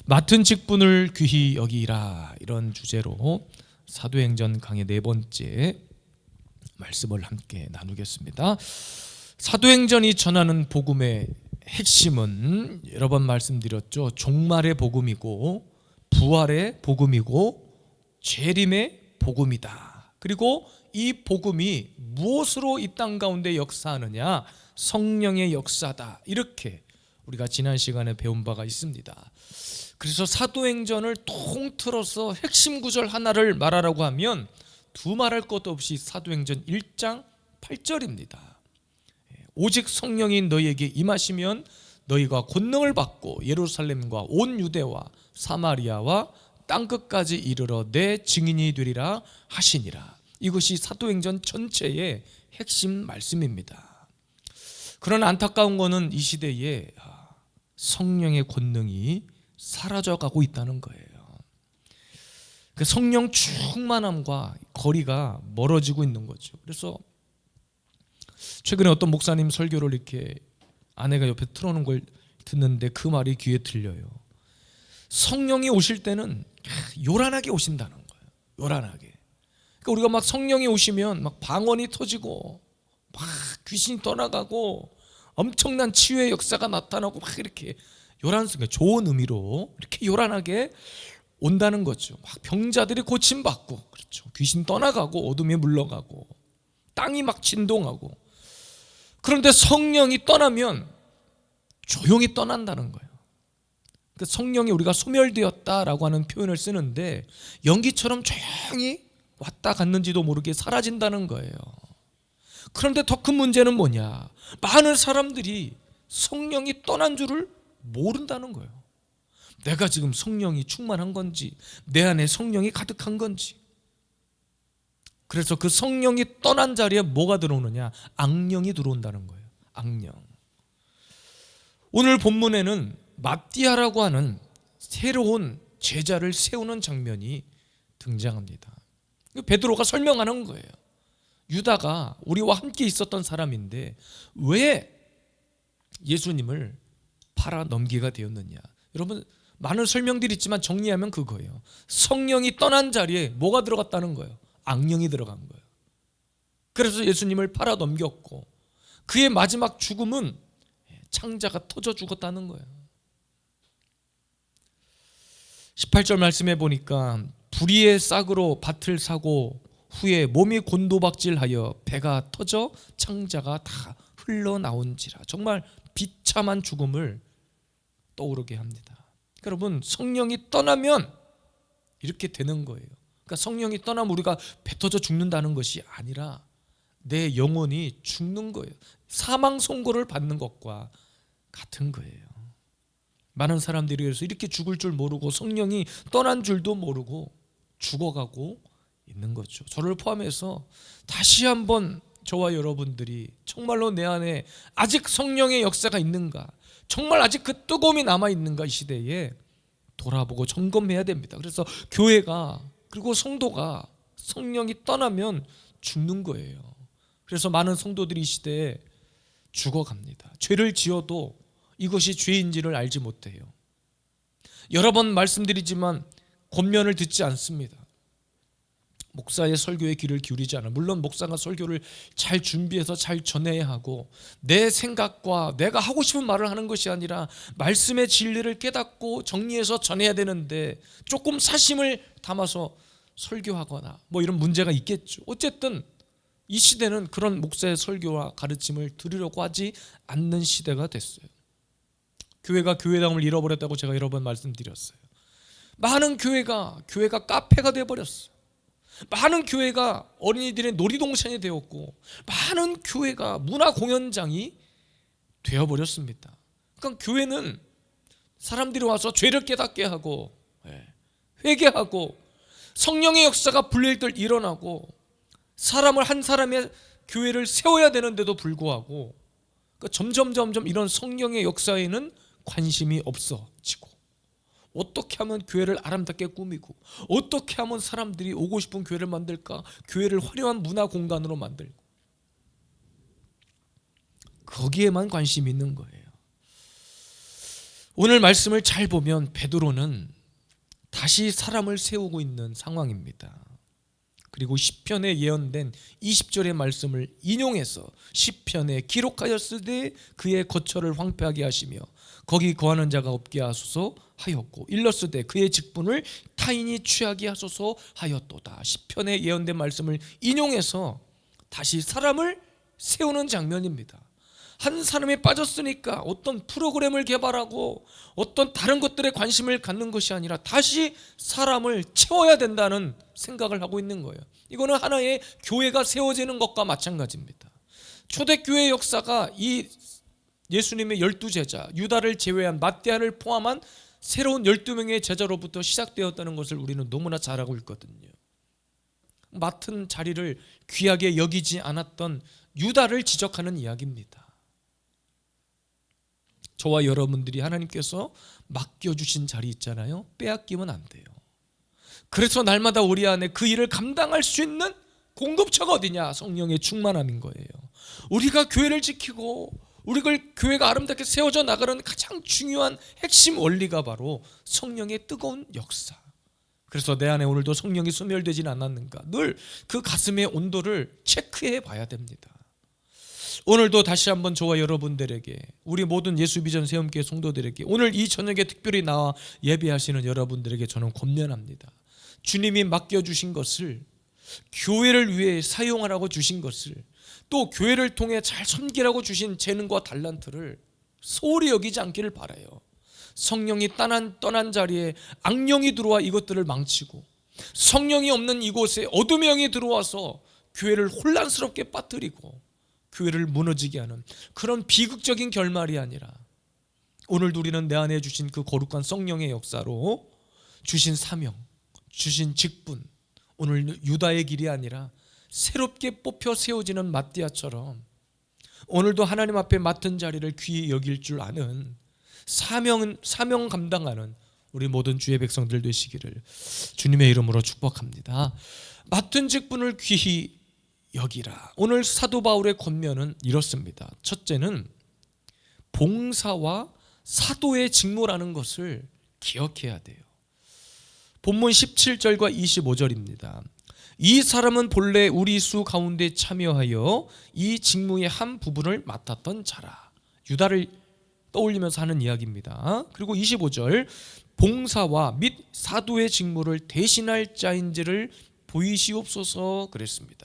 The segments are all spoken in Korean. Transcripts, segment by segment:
맡은 직분을 귀히 여기라, 이런 주제로 사도행전 강의 4번째 말씀을 함께 나누겠습니다. 사도행전이 전하는 복음의 핵심은 여러 번 말씀드렸죠. 종말의 복음이고 부활의 복음이고 재림의 복음이다. 그리고 이 복음이 무엇으로 이 땅 가운데 역사하느냐? 성령의 역사다. 이렇게 우리가 지난 시간에 배운 바가 있습니다. 그래서 사도행전을 통틀어서 핵심 구절 하나를 말하라고 하면 두말할 것도 없이 사도행전 1장 8절입니다. 오직 성령이 너희에게 임하시면 너희가 권능을 받고 예루살렘과 온 유대와 사마리아와 땅끝까지 이르러 내 증인이 되리라 하시니라. 이것이 사도행전 전체의 핵심 말씀입니다. 그러나 안타까운 것은 이 시대에 성령의 권능이 사라져가고 있다는 거예요. 그 성령 충만함과 거리가 멀어지고 있는 거죠. 그래서 최근에 어떤 목사님 설교를 이렇게 아내가 옆에 틀어놓은 걸 듣는데 그 말이 귀에 들려요. 성령이 오실 때는 요란하게 오신다는 거예요. 요란하게. 그러니까 우리가 막 성령이 오시면 막 방언이 터지고 막 귀신이 떠나가고 엄청난 치유의 역사가 나타나고 막 이렇게 요란 순간, 좋은 의미로 이렇게 요란하게 온다는 거죠. 막 병자들이 고침받고, 그렇죠. 귀신 떠나가고 어둠이 물러가고 땅이 막 진동하고. 그런데 성령이 떠나면 조용히 떠난다는 거예요. 그러니까 성령이 우리가 소멸되었다라고 하는 표현을 쓰는데 연기처럼 조용히 왔다 갔는지도 모르게 사라진다는 거예요. 그런데 더 큰 문제는 뭐냐? 많은 사람들이 성령이 떠난 줄을 모른다는 거예요. 내가 지금 성령이 충만한 건지, 내 안에 성령이 가득한 건지. 그래서 그 성령이 떠난 자리에 뭐가 들어오느냐? 악령이 들어온다는 거예요. 악령. 오늘 본문에는 마띠아라고 하는 새로운 제자를 세우는 장면이 등장합니다. 베드로가 설명하는 거예요. 유다가 우리와 함께 있었던 사람인데 왜 예수님을 팔아 넘기가 되었느냐? 여러분, 많은 설명들이 있지만 정리하면 그거예요. 성령이 떠난 자리에 뭐가 들어갔다는 거예요? 악령이 들어간 거예요. 그래서 예수님을 팔아 넘겼고 그의 마지막 죽음은 창자가 터져 죽었다는 거예요. 18절 말씀해 보니까 불의의 싹으로 밭을 사고 후에 몸이 곤도박질하여 배가 터져 창자가 다 흘러나온지라. 정말 비참한 죽음을 떠오르게 합니다. 여러분, 성령이 떠나면 이렇게 되는 거예요. 그러니까 성령이 떠나면 우리가 배 터져 죽는다는 것이 아니라 내 영혼이 죽는 거예요. 사망 선고를 받는 것과 같은 거예요. 많은 사람들이 그래서 이렇게 죽을 줄 모르고 성령이 떠난 줄도 모르고 죽어가고 있는 거죠. 저를 포함해서 다시 한번 저와 여러분들이 정말로 내 안에 아직 성령의 역사가 있는가, 정말 아직 그 뜨거움이 남아있는가, 이 시대에 돌아보고 점검해야 됩니다. 그래서 교회가, 그리고 성도가 성령이 떠나면 죽는 거예요. 그래서 많은 성도들이 이 시대에 죽어갑니다. 죄를 지어도 이것이 죄인지를 알지 못해요. 여러 번 말씀드리지만 권면을 듣지 않습니다. 목사의 설교에 귀를 기울이지 않아. 물론 목사가 설교를 잘 준비해서 잘 전해야 하고 내 생각과 내가 하고 싶은 말을 하는 것이 아니라 말씀의 진리를 깨닫고 정리해서 전해야 되는데 조금 사심을 담아서 설교하거나 뭐 이런 문제가 있겠죠. 어쨌든 이 시대는 그런 목사의 설교와 가르침을 들으려고 하지 않는 시대가 됐어요. 교회가 교회당을 잃어버렸다고 제가 여러 번 말씀드렸어요. 많은 교회가 카페가 되어버렸어요. 많은 교회가 어린이들의 놀이동산이 되었고 많은 교회가 문화공연장이 되어버렸습니다. 그러니까 교회는 사람들이 와서 죄를 깨닫게 하고 회개하고 성령의 역사가 불일들 일어나고 사람을 한 사람의 교회를 세워야 되는데도 불구하고 그러니까 점점 이런 성령의 역사에는 관심이 없어지고 어떻게 하면 교회를 아름답게 꾸미고 어떻게 하면 사람들이 오고 싶은 교회를 만들까, 교회를 화려한 문화 공간으로 만들고 거기에만 관심이 있는 거예요. 오늘 말씀을 잘 보면 베드로는 다시 사람을 세우고 있는 상황입니다. 그리고 시편에 예언된 20절의 말씀을 인용해서 시편에 기록하였으되 그의 거처를 황폐하게 하시며 거기 거하는 자가 없게 하소서 하였고 일렀으되 그의 직분을 타인이 취하게 하소서 하였도다. 시편에 예언된 말씀을 인용해서 다시 사람을 세우는 장면입니다. 한 사람이 빠졌으니까 어떤 프로그램을 개발하고 어떤 다른 것들에 관심을 갖는 것이 아니라 다시 사람을 채워야 된다는 생각을 하고 있는 거예요. 이거는 하나의 교회가 세워지는 것과 마찬가지입니다. 초대교회 역사가 이 예수님의 12제자 유다를 제외한 맏대안을 포함한 새로운 12명의 제자로부터 시작되었다는 것을 우리는 너무나 잘 알고 있거든요. 맡은 자리를 귀하게 여기지 않았던 유다를 지적하는 이야기입니다. 저와 여러분들이 하나님께서 맡겨주신 자리 있잖아요. 빼앗기면 안 돼요. 그래서 날마다 우리 안에 그 일을 감당할 수 있는 공급처가 어디냐? 성령의 충만함인 거예요. 우리가 교회를 지키고 우리가 교회가 아름답게 세워져 나가는 가장 중요한 핵심 원리가 바로 성령의 뜨거운 역사. 그래서 내 안에 오늘도 성령이 소멸되지는 않았는가? 늘 그 가슴의 온도를 체크해 봐야 됩니다. 오늘도 다시 한번 저와 여러분들에게, 우리 모든 예수비전 세움교회 성도들에게, 오늘 이 저녁에 특별히 나와 예배하시는 여러분들에게 저는 권면합니다. 주님이 맡겨주신 것을, 교회를 위해 사용하라고 주신 것을, 또 교회를 통해 잘 섬기라고 주신 재능과 달란트를 소홀히 여기지 않기를 바라요. 성령이 떠난 자리에 악령이 들어와 이것들을 망치고, 성령이 없는 이곳에 어둠의 영이 들어와서 교회를 혼란스럽게 빠뜨리고 교회를 무너지게 하는 그런 비극적인 결말이 아니라, 오늘도 우리는 내 안에 주신 그 거룩한 성령의 역사로 주신 사명, 주신 직분, 오늘 유다의 길이 아니라 새롭게 뽑혀 세워지는 맏디아처럼 오늘도 하나님 앞에 맡은 자리를 귀히 여길 줄 아는 사명 감당하는 우리 모든 주의 백성들 되시기를 주님의 이름으로 축복합니다. 맡은 직분을 귀히 여기라. 오늘 사도 바울의 권면은 이렇습니다. 첫째는 봉사와 사도의 직무라는 것을 기억해야 돼요. 본문 17절과 25절입니다. 이 사람은 본래 우리 수 가운데 참여하여 이 직무의 한 부분을 맡았던 자라. 유다를 떠올리면서 하는 이야기입니다. 그리고 25절, 봉사와 및 사도의 직무를 대신할 자인지를 보이시옵소서 그랬습니다.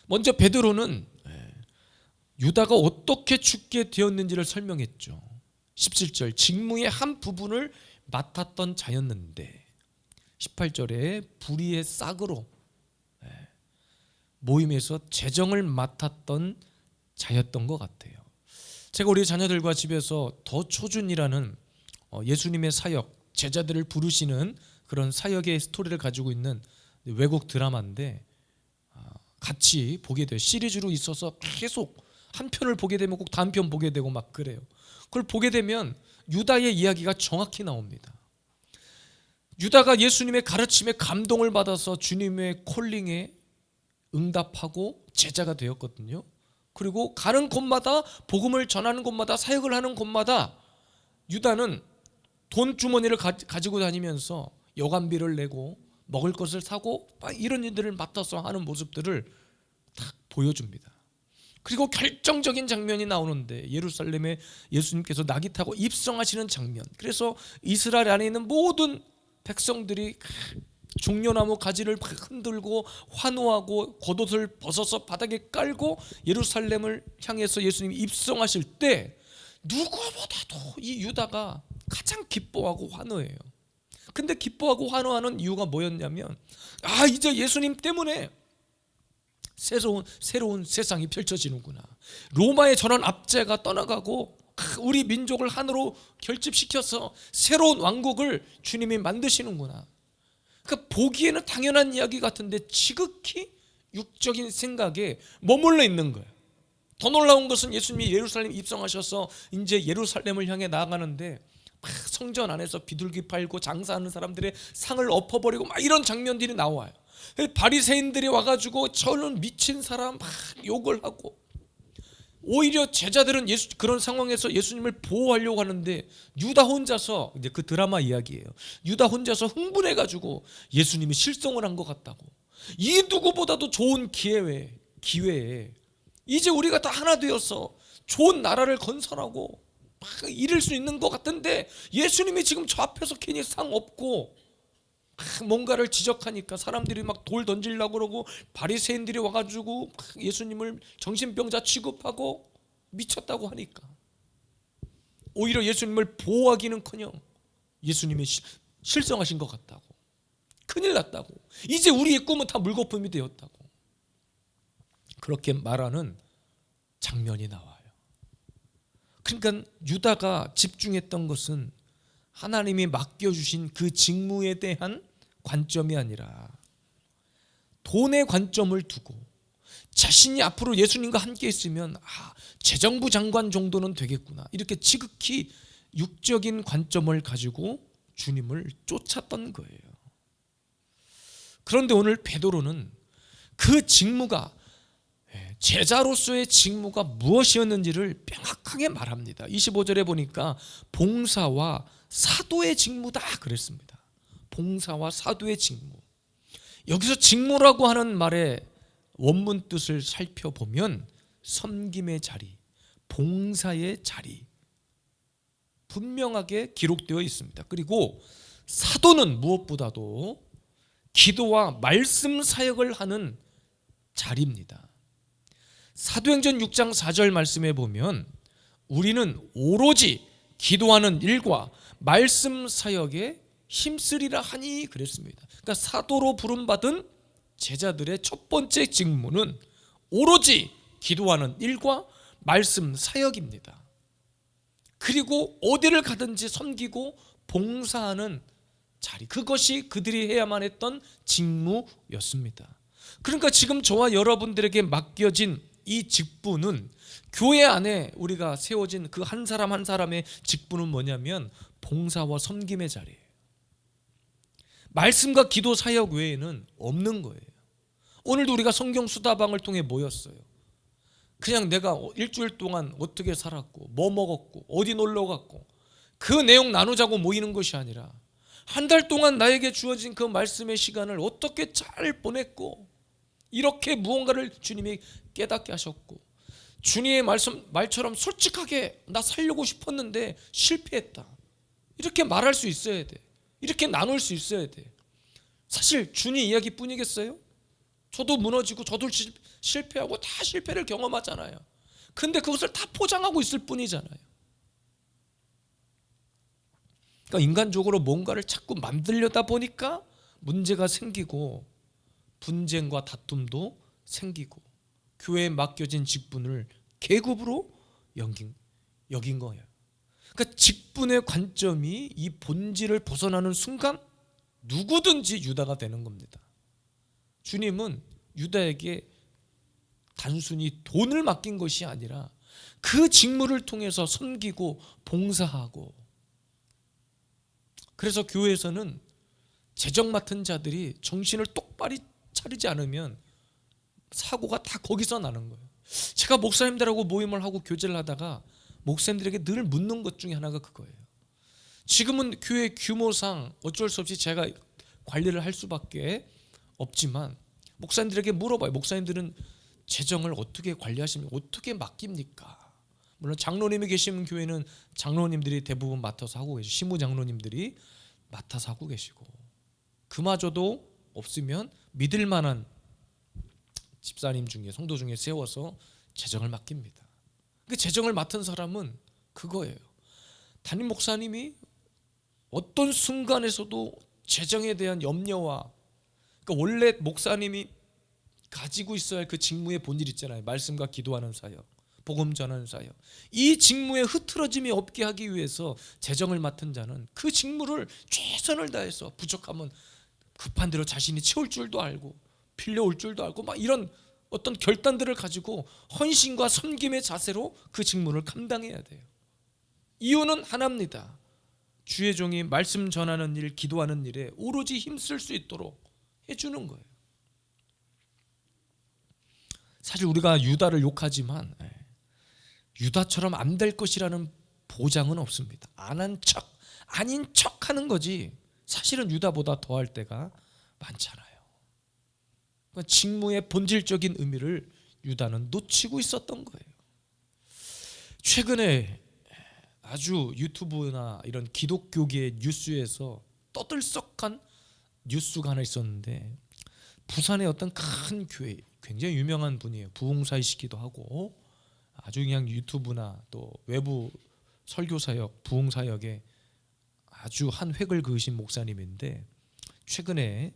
먼저 베드로는 유다가 어떻게 죽게 되었는지를 설명했죠. 17절, 직무의 한 부분을 맡았던 자였는데, 18절에 불의의 싹으로 모임에서 재정을 맡았던 자였던 것 같아요. 제가 우리 자녀들과 집에서 더 초준이라는 예수님의 사역, 제자들을 부르시는 그런 사역의 스토리를 가지고 있는 외국 드라마인데, 같이 보게 돼요. 시리즈로 있어서 계속 한 편을 보게 되면 꼭 다음 편 보게 되고 막 그래요. 그걸 보게 되면 유다의 이야기가 정확히 나옵니다. 유다가 예수님의 가르침에 감동을 받아서 주님의 콜링에 응답하고 제자가 되었거든요. 그리고 가는 곳마다, 복음을 전하는 곳마다, 사역을 하는 곳마다 유다는 돈 주머니를 가지고 다니면서 여관비를 내고 먹을 것을 사고 이런 일들을 맡아서 하는 모습들을 딱 보여줍니다. 그리고 결정적인 장면이 나오는데, 예루살렘에 예수님께서 낙이 타고 입성하시는 장면. 그래서 이스라엘 안에 있는 모든 백성들이 종려나무 가지를 흔들고 환호하고 겉옷을 벗어서 바닥에 깔고 예루살렘을 향해서 예수님이 입성하실 때 누구보다도 이 유다가 가장 기뻐하고 환호해요. 근데 기뻐하고 환호하는 이유가 뭐였냐면, 이제 예수님 때문에 새로운 세상이 펼쳐지는구나. 로마의 전원 압제가 떠나가고 우리 민족을 하나로 결집시켜서 새로운 왕국을 주님이 만드시는구나. 그러니까 보기에는 당연한 이야기 같은데 지극히 육적인 생각에 머물러 있는 거예요. 더 놀라운 것은 예수님이 예루살렘 입성하셔서 이제 예루살렘을 향해 나아가는데 막 성전 안에서 비둘기 팔고 장사하는 사람들의 상을 엎어버리고 막 이런 장면들이 나와요. 바리새인들이 와가지고 저는 미친 사람 막 욕을 하고, 오히려 제자들은 그런 상황에서 예수님을 보호하려고 하는데 유다 혼자서, 이제 그 드라마 이야기예요. 유다 혼자서 흥분해가지고 예수님이 실성을 한 것 같다고. 이 누구보다도 좋은 기회에 이제 우리가 다 하나 되어서 좋은 나라를 건설하고 막 이룰 수 있는 것 같은데 예수님이 지금 저 앞에서 괜히 상 없고 막 뭔가를 지적하니까 사람들이 막 돌 던지려고 그러고 바리새인들이 와가지고 예수님을 정신병자 취급하고 미쳤다고 하니까 오히려 예수님을 보호하기는커녕 예수님이 실성하신 것 같다고, 큰일 났다고, 이제 우리의 꿈은 다 물거품이 되었다고, 그렇게 말하는 장면이 나와요. 그러니까 유다가 집중했던 것은 하나님이 맡겨주신 그 직무에 대한 관점이 아니라 돈의 관점을 두고 자신이 앞으로 예수님과 함께 있으면 재정부 장관 정도는 되겠구나, 이렇게 지극히 육적인 관점을 가지고 주님을 쫓았던 거예요. 그런데 오늘 베드로는 그 직무가, 제자로서의 직무가 무엇이었는지를 명확하게 말합니다. 25절에 보니까 봉사와 사도의 직무다 그랬습니다. 봉사와 사도의 직무. 여기서 직무라고 하는 말의 원문 뜻을 살펴보면 섬김의 자리, 봉사의 자리 분명하게 기록되어 있습니다. 그리고 사도는 무엇보다도 기도와 말씀 사역을 하는 자리입니다. 사도행전 6장 4절 말씀에 보면 우리는 오로지 기도하는 일과 말씀 사역에 힘쓰리라 하니 그랬습니다. 그러니까 사도로 부름받은 제자들의 첫 번째 직무는 오로지 기도하는 일과 말씀 사역입니다. 그리고 어디를 가든지 섬기고 봉사하는 자리, 그것이 그들이 해야만 했던 직무였습니다. 그러니까 지금 저와 여러분들에게 맡겨진 이 직분은, 교회 안에 우리가 세워진 그 한 사람 한 사람의 직분은 뭐냐면 봉사와 섬김의 자리예요. 말씀과 기도 사역 외에는 없는 거예요. 오늘도 우리가 성경 수다방을 통해 모였어요. 그냥 내가 일주일 동안 어떻게 살았고 뭐 먹었고 어디 놀러 갔고 그 내용 나누자고 모이는 것이 아니라 한 달 동안 나에게 주어진 그 말씀의 시간을 어떻게 잘 보냈고, 이렇게 무언가를 주님이 깨닫게 하셨고, 주님의 말처럼 솔직하게 나 살려고 싶었는데 실패했다, 이렇게 말할 수 있어야 돼. 이렇게 나눌 수 있어야 돼. 사실 주님 이야기뿐이겠어요? 저도 무너지고 저도 실패하고 다 실패를 경험하잖아요. 근데 그것을 다 포장하고 있을 뿐이잖아요. 그러니까 인간적으로 뭔가를 자꾸 만들려다 보니까 문제가 생기고 분쟁과 다툼도 생기고 교회에 맡겨진 직분을 계급으로 여긴 거예요. 그러니까 직분의 관점이 이 본질을 벗어나는 순간 누구든지 유다가 되는 겁니다. 주님은 유다에게 단순히 돈을 맡긴 것이 아니라 그 직무를 통해서 섬기고 봉사하고, 그래서 교회에서는 재정 맡은 자들이 정신을 똑바로 차리지 않으면 사고가 다 거기서 나는 거예요. 제가 목사님들하고 모임을 하고 교제를 하다가 목사님들에게 늘 묻는 것 중에 하나가 그거예요. 지금은 교회 규모상 어쩔 수 없이 제가 관리를 할 수밖에 없지만 목사님들에게 물어봐요. 목사님들은 재정을 어떻게 관리하십니까? 어떻게 맡깁니까? 물론 장로님이 계시는 교회는 장로님들이 대부분 맡아서 하고 계시고 시무 장로님들이 맡아서 하고 계시고, 그마저도 없으면 믿을 만한 집사님 중에, 성도 중에 세워서 재정을 맡깁니다. 그 재정을 맡은 사람은 그거예요. 담임 목사님이 어떤 순간에서도 재정에 대한 염려와, 그러니까 원래 목사님이 가지고 있어야 할 그 직무의 본질 있잖아요. 말씀과 기도하는 사역, 복음 전하는 사역. 이 직무에 흐트러짐이 없게 하기 위해서 재정을 맡은 자는 그 직무를 최선을 다해서, 부족하면 급한 대로 자신이 채울 줄도 알고 빌려올 줄도 알고 막 이런 어떤 결단들을 가지고 헌신과 섬김의 자세로 그 직무를 감당해야 돼요. 이유는 하나입니다. 주의 종이 말씀 전하는 일, 기도하는 일에 오로지 힘쓸 수 있도록 해주는 거예요. 사실 우리가 유다를 욕하지만 유다처럼 안 될 것이라는 보장은 없습니다. 안 한 척, 아닌 척 하는 거지 사실은 유다보다 더할 때가 많잖아요. 그러니까 직무의 본질적인 의미를 유다는 놓치고 있었던 거예요. 최근에 아주 유튜브나 이런 기독교계 뉴스에서 떠들썩한 뉴스가 하나 있었는데, 부산의 어떤 큰 교회, 굉장히 유명한 분이에요. 부흥사이시기도 하고 아주 그냥 유튜브나 또 외부 설교사역, 부흥사역에 아주 한 획을 그으신 목사님인데, 최근에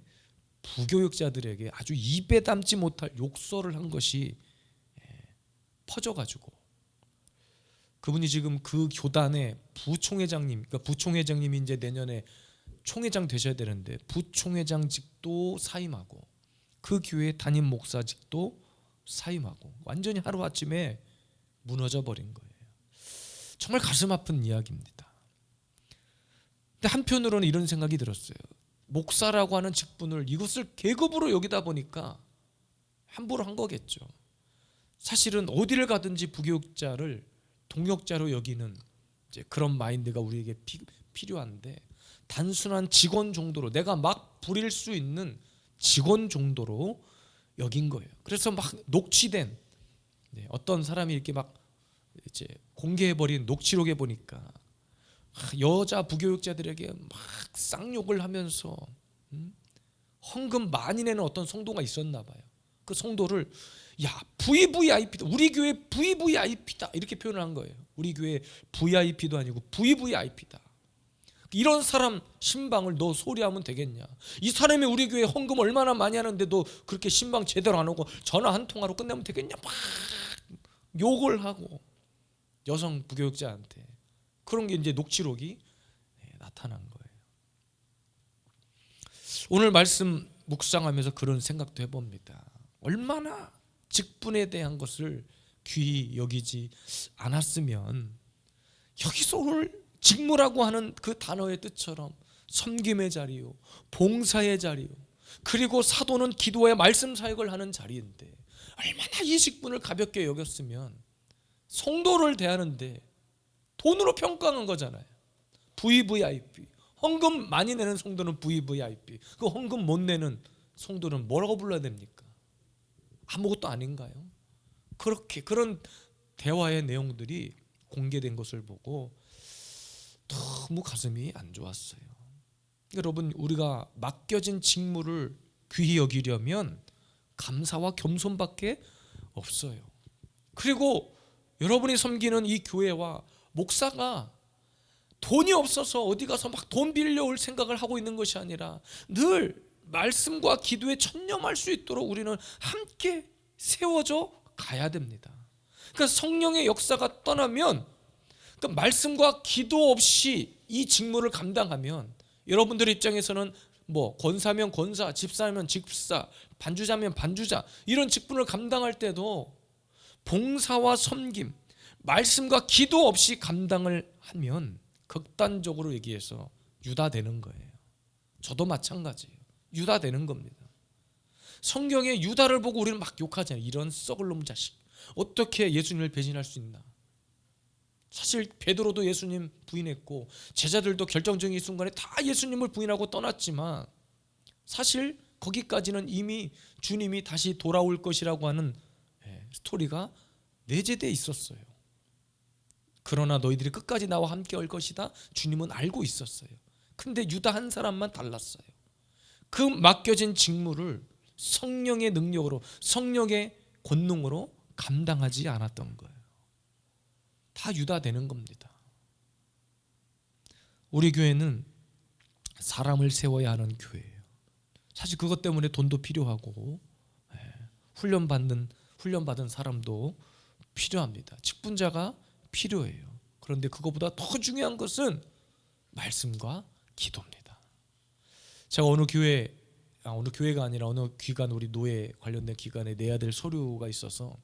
부교육자들에게 아주 입에 담지 못할 욕설을 한 것이 퍼져가지고, 그분이 지금 그 교단의 부총회장님, 그러니까 부총회장님이 이제 내년에 총회장 되셔야 되는데 부총회장직도 사임하고 그 교회 담임 목사직도 사임하고 완전히 하루아침에 무너져 버린 거예요. 정말 가슴 아픈 이야기입니다. 근데 한편으로는 이런 생각이 들었어요. 목사라고 하는 직분을 이것을 계급으로 여기다 보니까 함부로 한 거겠죠. 사실은 어디를 가든지 부교육자를 동역자로 여기는 이제 그런 마인드가 우리에게 필요한데, 단순한 직원 정도로, 내가 막 부릴 수 있는 직원 정도로 여긴 거예요. 그래서 막 녹취된 어떤 사람이 이렇게 막 이제 공개해버린 녹취록에 보니까 여자 부교육자들에게 막 쌍욕을 하면서 헌금 많이 내는 어떤 성도가 있었나 봐요. 그 성도를 야 VVIP다, 우리 교회 VVIP다 이렇게 표현을 한 거예요. 우리 교회 VIP도 아니고 VVIP다. 이런 사람 신방을 너 소리하면 되겠냐? 이 사람이 우리 교회 헌금 얼마나 많이 하는데 너 그렇게 신방 제대로 안 오고 전화 한 통화로 끝내면 되겠냐? 막 욕을 하고 여성 부교육자한테. 그런 게 이제 녹취록이 나타난 거예요. 오늘 말씀 묵상하면서 그런 생각도 해봅니다. 얼마나 직분에 대한 것을 귀히 여기지 않았으면 여기서 오늘 직무라고 하는 그 단어의 뜻처럼 섬김의 자리요, 봉사의 자리요, 그리고 사도는 기도의 말씀 사역을 하는 자리인데 얼마나 이 직분을 가볍게 여겼으면 성도를 대하는데 돈으로 평가한 거잖아요. VVIP, 헌금 많이 내는 성도는 VVIP, 그 헌금 못 내는 성도는 뭐라고 불러야 됩니까? 아무것도 아닌가요? 그렇게 그런 대화의 내용들이 공개된 것을 보고 너무 가슴이 안 좋았어요. 여러분, 우리가 맡겨진 직무를 귀히 여기려면 감사와 겸손밖에 없어요. 그리고 여러분이 섬기는 이 교회와 목사가 돈이 없어서 어디 가서 막 돈 빌려올 생각을 하고 있는 것이 아니라 늘 말씀과 기도에 천념할 수 있도록 우리는 함께 세워져 가야 됩니다. 그러니까 성령의 역사가 떠나면, 그러니까 말씀과 기도 없이 이 직무를 감당하면 여러분들 입장에서는 뭐 권사면 권사, 집사면 집사, 반주자면 반주자, 이런 직분을 감당할 때도 봉사와 섬김, 말씀과 기도 없이 감당을 하면 극단적으로 얘기해서 유다 되는 거예요. 저도 마찬가지예요. 유다 되는 겁니다. 성경에 유다를 보고 우리는 막 욕하잖아요. 이런 썩을 놈 자식, 어떻게 예수님을 배신할 수 있나. 사실 베드로도 예수님 부인했고 제자들도 결정적인 순간에 다 예수님을 부인하고 떠났지만 사실 거기까지는 이미 주님이 다시 돌아올 것이라고 하는 스토리가 내재되어 있었어요. 그러나 너희들이 끝까지 나와 함께 할 것이다, 주님은 알고 있었어요. 근데 유다 한 사람만 달랐어요. 그 맡겨진 직무를 성령의 능력으로, 성령의 권능으로 감당하지 않았던 거예요. 다 유다 되는 겁니다. 우리 교회는 사람을 세워야 하는 교회예요. 사실 그것 때문에 돈도 필요하고 훈련받은 사람도 필요합니다. 직분자가 필요해요. 그런데 그것보다 더 중요한 것은 말씀과 기도입니다. 제가 어느 교회가 아니라 어느 기관, 우리 노예 관련된 기관에 내야 될 서류가 있어서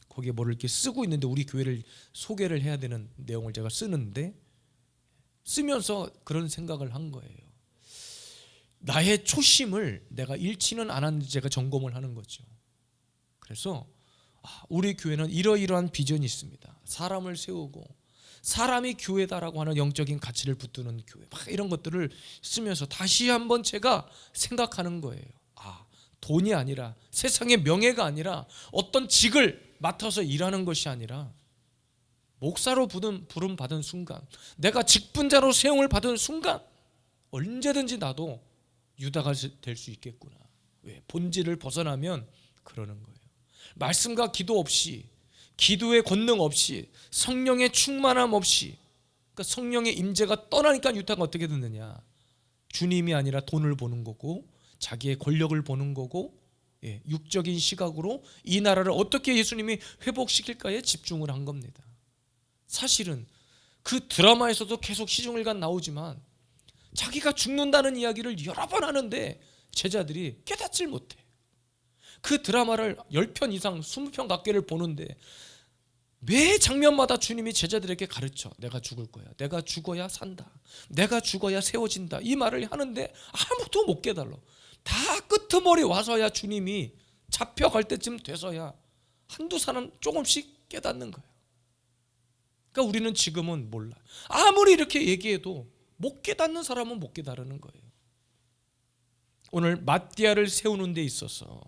거기에 뭐를 이렇게 쓰고 있는데 우리 교회를 소개를 해야 되는 내용을 제가 쓰는데, 쓰면서 그런 생각을 한 거예요. 나의 초심을 내가 잃지는 않았는지 제가 점검을 하는 거죠. 그래서 우리 교회는 이러이러한 비전이 있습니다. 사람을 세우고 사람이 교회다라고 하는 영적인 가치를 붙드는 교회, 막 이런 것들을 쓰면서 다시 한번 제가 생각하는 거예요. 돈이 아니라, 세상의 명예가 아니라, 어떤 직을 맡아서 일하는 것이 아니라, 목사로 부름 받은 순간, 내가 직분자로 세움을 받은 순간 언제든지 나도 유다가 될 수 있겠구나. 왜? 본질을 벗어나면 그러는 거예요. 말씀과 기도 없이, 기도의 권능 없이, 성령의 충만함 없이, 그러니까 성령의 임재가 떠나니까 유다가 어떻게 됐느냐? 주님이 아니라 돈을 보는 거고, 자기의 권력을 보는 거고, 육적인 시각으로 이 나라를 어떻게 예수님이 회복시킬까에 집중을 한 겁니다. 사실은 그 드라마에서도 계속 시종일관 나오지만 자기가 죽는다는 이야기를 여러 번 하는데 제자들이 깨닫질 못해. 그 드라마를 10편 이상 20편 가까이를 보는데 매 장면마다 주님이 제자들에게 가르쳐. 내가 죽을 거야. 내가 죽어야 산다. 내가 죽어야 세워진다. 이 말을 하는데 아무도 못 깨달아. 다 끄트머리 와서야 주님이 잡혀갈 때쯤 돼서야 한두 사람 조금씩 깨닫는 거예요. 그러니까 우리는 지금은 몰라. 아무리 이렇게 얘기해도 못 깨닫는 사람은 못 깨달는 거예요. 오늘 마띠아를 세우는 데 있어서,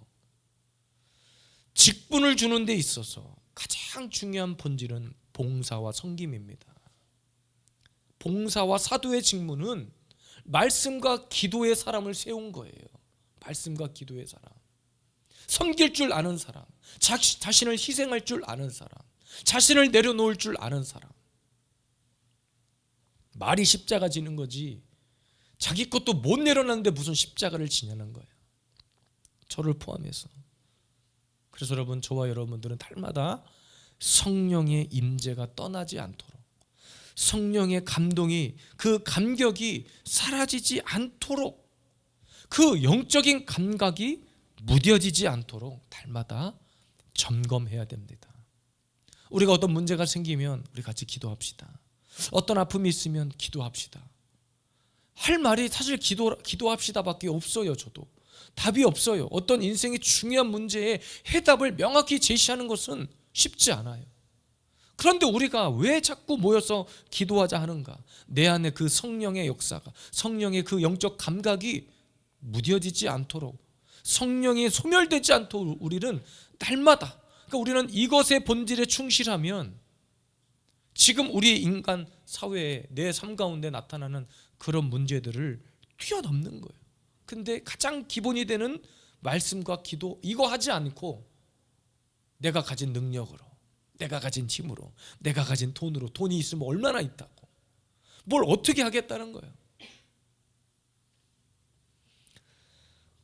직분을 주는 데 있어서 가장 중요한 본질은 봉사와 섬김입니다. 봉사와 사도의 직무는 말씀과 기도의 사람을 세운 거예요. 말씀과 기도의 사람, 섬길 줄 아는 사람, 자신을 희생할 줄 아는 사람, 자신을 내려놓을 줄 아는 사람. 말이 십자가 지는 거지 자기 것도 못 내려놨는데 무슨 십자가를 지냐는 거예요. 저를 포함해서. 그래서 여러분, 저와 여러분들은 달마다 성령의 임재가 떠나지 않도록, 성령의 감동이, 그 감격이 사라지지 않도록, 그 영적인 감각이 무뎌지지 않도록 달마다 점검해야 됩니다. 우리가 어떤 문제가 생기면 우리 같이 기도합시다. 어떤 아픔이 있으면 기도합시다. 할 말이 사실 기도합시다 밖에 없어요. 저도 답이 없어요. 어떤 인생의 중요한 문제에 해답을 명확히 제시하는 것은 쉽지 않아요. 그런데 우리가 왜 자꾸 모여서 기도하자 하는가? 내 안에 그 성령의 역사가, 성령의 그 영적 감각이 무뎌지지 않도록, 성령이 소멸되지 않도록 우리는 날마다, 그러니까 우리는 이것의 본질에 충실하면 지금 우리 인간 사회에, 내 삶 가운데 나타나는 그런 문제들을 뛰어넘는 거예요. 근데 가장 기본이 되는 말씀과 기도, 이거 하지 않고 내가 가진 능력으로, 내가 가진 힘으로, 내가 가진 돈으로, 돈이 있으면 얼마나 있다고, 뭘 어떻게 하겠다는 거예요.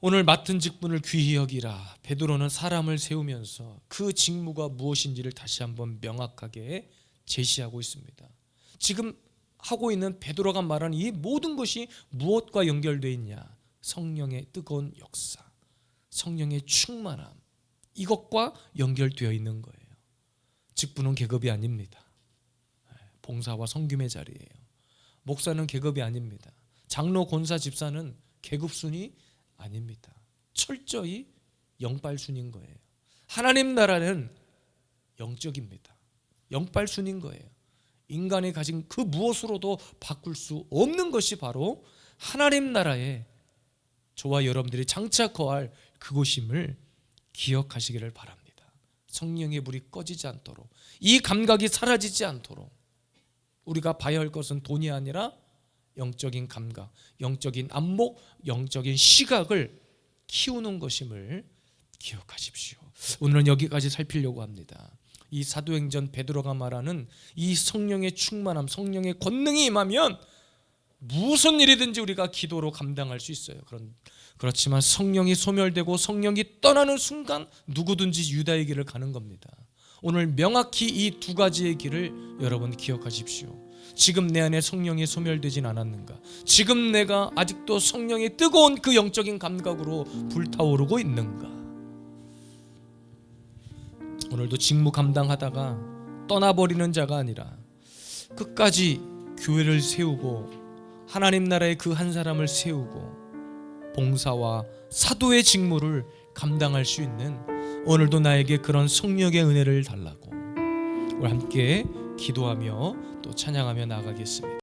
오늘 맡은 직분을 귀히 여기라. 베드로는 사람을 세우면서 그 직무가 무엇인지를 다시 한번 명확하게 제시하고 있습니다. 지금 하고 있는 베드로가 말하는 이 모든 것이 무엇과 연결되어 있냐? 성령의 뜨거운 역사, 성령의 충만함, 이것과 연결되어 있는 거예요. 직분은 계급이 아닙니다. 봉사와 섬김의 자리예요. 목사는 계급이 아닙니다. 장로, 권사, 집사는 계급순이 아닙니다. 철저히 영빨순인 거예요. 하나님 나라는 영적입니다. 영빨순인 거예요. 인간이 가진 그 무엇으로도 바꿀 수 없는 것이 바로 하나님 나라에 저와 여러분들이 장차 거할 그곳임을 기억하시기를 바랍니다. 성령의 불이 꺼지지 않도록, 이 감각이 사라지지 않도록 우리가 봐야 할 것은 돈이 아니라 영적인 감각, 영적인 안목, 영적인 시각을 키우는 것임을 기억하십시오. 오늘은 여기까지 살피려고 합니다. 이 사도행전 베드로가 말하는 이 성령의 충만함, 성령의 권능이 임하면 무슨 일이든지 우리가 기도로 감당할 수 있어요. 그렇지만 성령이 소멸되고 성령이 떠나는 순간 누구든지 유다의 길을 가는 겁니다. 오늘 명확히 이 두 가지의 길을 여러분 기억하십시오. 지금 내 안에 성령이 소멸되진 않았는가? 지금 내가 아직도 성령의 뜨거운 그 영적인 감각으로 불타오르고 있는가? 오늘도 직무 감당하다가 떠나버리는 자가 아니라 끝까지 교회를 세우고 하나님 나라의 그 한 사람을 세우고 봉사와 사도의 직무를 감당할 수 있는 오늘도 나에게 그런 성령의 은혜를 달라고 우리 함께 기도하며 또 찬양하며 나아가겠습니다.